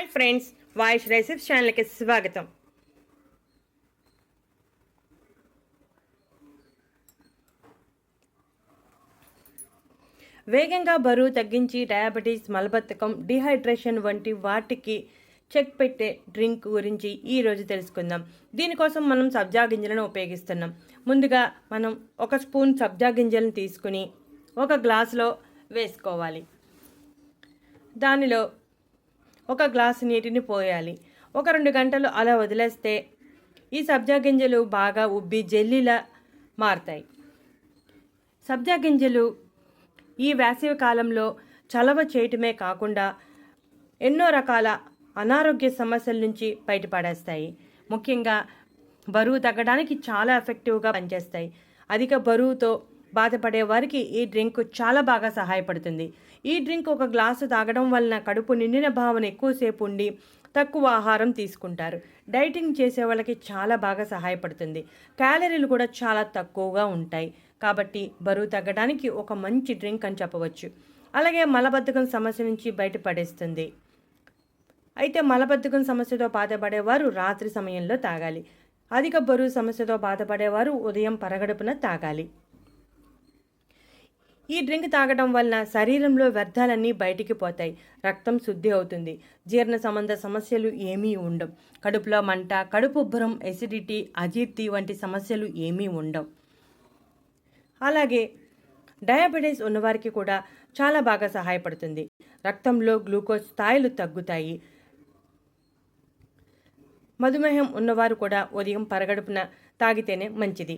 Hi friends, వాయిష్ recipes ఛానల్కి స్వాగతం. వేగంగా బరువు తగ్గించి డయాబెటీస్, మలబద్ధకం, డిహైడ్రేషన్ వంటి వాటికి చెక్ పెట్టే డ్రింక్ గురించి ఈరోజు తెలుసుకుందాం. దీనికోసం మనం సబ్జా గింజలను ఉపయోగిస్తున్నాం. ముందుగా మనం ఒక స్పూన్ సబ్జా గింజలను తీసుకుని ఒక గ్లాసులో వేసుకోవాలి. దానిలో ఒక గ్లాసు నీటిని పోయాలి. ఒక 2 గంటలు అలా వదిలేస్తే ఈ సబ్జా గింజలు బాగా ఉబ్బి జెల్లీలా మారుతాయి. సబ్జా గింజలు ఈ వేసవి కాలంలో చలవ చేయటమే కాకుండా ఎన్నో రకాల అనారోగ్య సమస్యల నుంచి బయటపడేస్తాయి. ముఖ్యంగా బరువు తగ్గడానికి చాలా ఎఫెక్టివ్గా పనిచేస్తాయి. అధిక బరువుతో బాధపడే వారికి ఈ డ్రింక్ చాలా బాగా సహాయపడుతుంది. ఈ డ్రింక్ ఒక గ్లాసు తాగడం వలన కడుపు నిండిన భావన ఎక్కువసేపు ఉండి తక్కువ ఆహారం తీసుకుంటారు. డైటింగ్ చేసే వాళ్ళకి చాలా బాగా సహాయపడుతుంది. క్యాలరీలు కూడా చాలా తక్కువగా ఉంటాయి. కాబట్టి బరువు తగ్గడానికి ఒక మంచి డ్రింక్ అని చెప్పవచ్చు. అలాగే మలబద్ధకం సమస్య నుంచి బయటపడేస్తుంది. అయితే మలబద్ధకం సమస్యతో బాధపడేవారు రాత్రి సమయంలో తాగాలి. అధిక బరువు సమస్యతో బాధపడేవారు ఉదయం పరగడుపున తాగాలి. ఈ డ్రింక్ తాగడం వలన శరీరంలో వ్యర్థాలన్నీ బయటికి పోతాయి. రక్తం శుద్ధి అవుతుంది. జీర్ణ సంబంధ సమస్యలు ఏమీ ఉండవు. కడుపులో మంట, కడుపు ఉబ్బరం, ఎసిడిటీ, అజీర్తి వంటి సమస్యలు ఏమీ ఉండవు. అలాగే డయాబెటీస్ ఉన్నవారికి కూడా చాలా బాగా సహాయపడుతుంది. రక్తంలో గ్లూకోజ్ స్థాయిలు తగ్గుతాయి. మధుమేహం ఉన్నవారు కూడా ఉదయం పరగడుపున తాగితేనే మంచిది.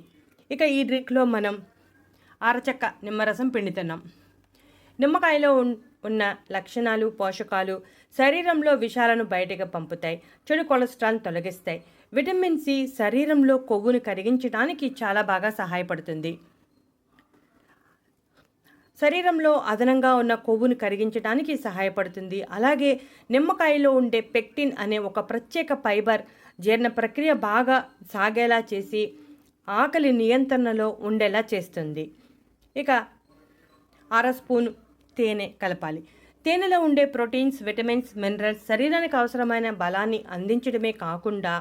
ఇక ఈ డ్రింక్లో మనం అరచక్క నిమ్మరసం పిండుతున్నాం. నిమ్మకాయలో ఉన్న లక్షణాలు, పోషకాలు శరీరంలో విషాలను బయటకు పంపుతాయి. చెడు కొలెస్ట్రాల్ తొలగిస్తాయి. విటమిన్ సి శరీరంలో కొవ్వును కరిగించడానికి చాలా బాగా సహాయపడుతుంది. శరీరంలో అదనంగా ఉన్న కొవ్వును కరిగించడానికి సహాయపడుతుంది. అలాగే నిమ్మకాయలో ఉండే పెక్టిన్ అనే ఒక ప్రత్యేక ఫైబర్ జీర్ణ ప్రక్రియ బాగా సాగేలా చేసి ఆకలి నియంత్రణలో ఉండేలా చేస్తుంది. ఇక 1/2 స్పూన్ తేనె కలపాలి. తేనెలో ఉండే ప్రోటీన్స్, విటమిన్స్, మినరల్స్ శరీరానికి అవసరమైన బలాన్ని అందించడమే కాకుండా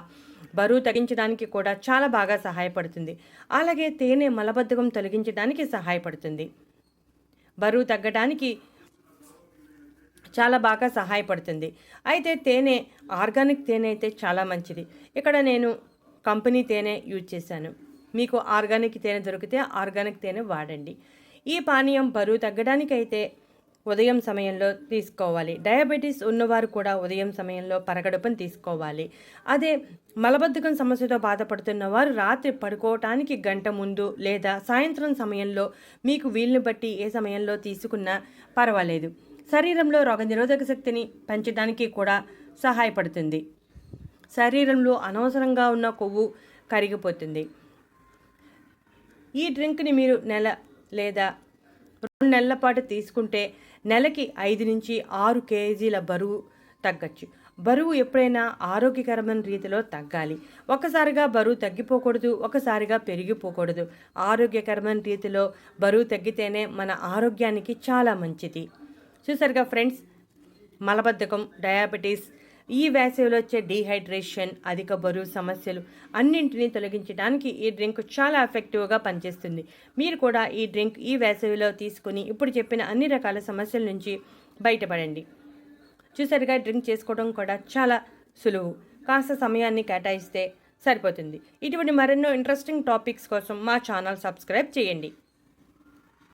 బరువు తగ్గించడానికి కూడా చాలా బాగా సహాయపడుతుంది. అలాగే తేనె మలబద్ధకం తొలగించడానికి సహాయపడుతుంది. బరువు తగ్గడానికి చాలా బాగా సహాయపడుతుంది. అయితే తేనె ఆర్గానిక్ తేనె అయితే చాలా మంచిది. ఇక్కడ నేను కంపెనీ తేనె యూజ్ చేశాను. మీకు ఆర్గానిక్ తేనె దొరికితే ఆర్గానిక్ తేనె వాడండి. ఈ పానీయం బరువు తగ్గడానికి అయితే ఉదయం సమయంలో తీసుకోవాలి. డయాబెటీస్ ఉన్నవారు కూడా ఉదయం సమయంలో పరగడుపుని తీసుకోవాలి. అదే మలబద్ధకం సమస్యతో బాధపడుతున్న వారు రాత్రి పడుకోవటానికి గంట ముందు లేదా సాయంత్రం సమయంలో మీకు వీలుని బట్టి ఏ సమయంలో తీసుకున్నా పర్వాలేదు. శరీరంలో రోగనిరోధక శక్తిని పెంచడానికి కూడా సహాయపడుతుంది. శరీరంలో అనవసరంగా ఉన్న కొవ్వు కరిగిపోతుంది. ఈ డ్రింక్ని మీరు నెల లేదా 2 నెలల పాటు తీసుకుంటే నెలకి 5 నుంచి 6 కేజీల బరువు తగ్గచ్చు. బరువు ఎప్పుడైనా ఆరోగ్యకరమైన రీతిలో తగ్గాలి. ఒకసారిగా బరువు తగ్గిపోకూడదు, ఒకసారిగా పెరిగిపోకూడదు. ఆరోగ్యకరమైన రీతిలో బరువు తగ్గితేనే మన ఆరోగ్యానికి చాలా మంచిది. చూసారుగా ఫ్రెండ్స్, మలబద్ధకం, డయాబెటీస్, ఈ వేసవిలో వచ్చే డీహైడ్రేషన్, అధిక బరువు సమస్యలు అన్నింటినీ తొలగించడానికి ఈ డ్రింక్ చాలా ఎఫెక్టివ్గా పనిచేస్తుంది. మీరు కూడా ఈ డ్రింక్ ఈ వేసవిలో తీసుకుని ఇప్పుడు చెప్పిన అన్ని రకాల సమస్యల నుంచి బయటపడండి. చూసారుగా, డ్రింక్ చేసుకోవడం కూడా చాలా సులువు. కాస్త సమయాన్ని కేటాయిస్తే సరిపోతుంది. ఇటువంటి మరెన్నో ఇంట్రెస్టింగ్ టాపిక్స్ కోసం మా ఛానల్ సబ్స్క్రైబ్ చేయండి.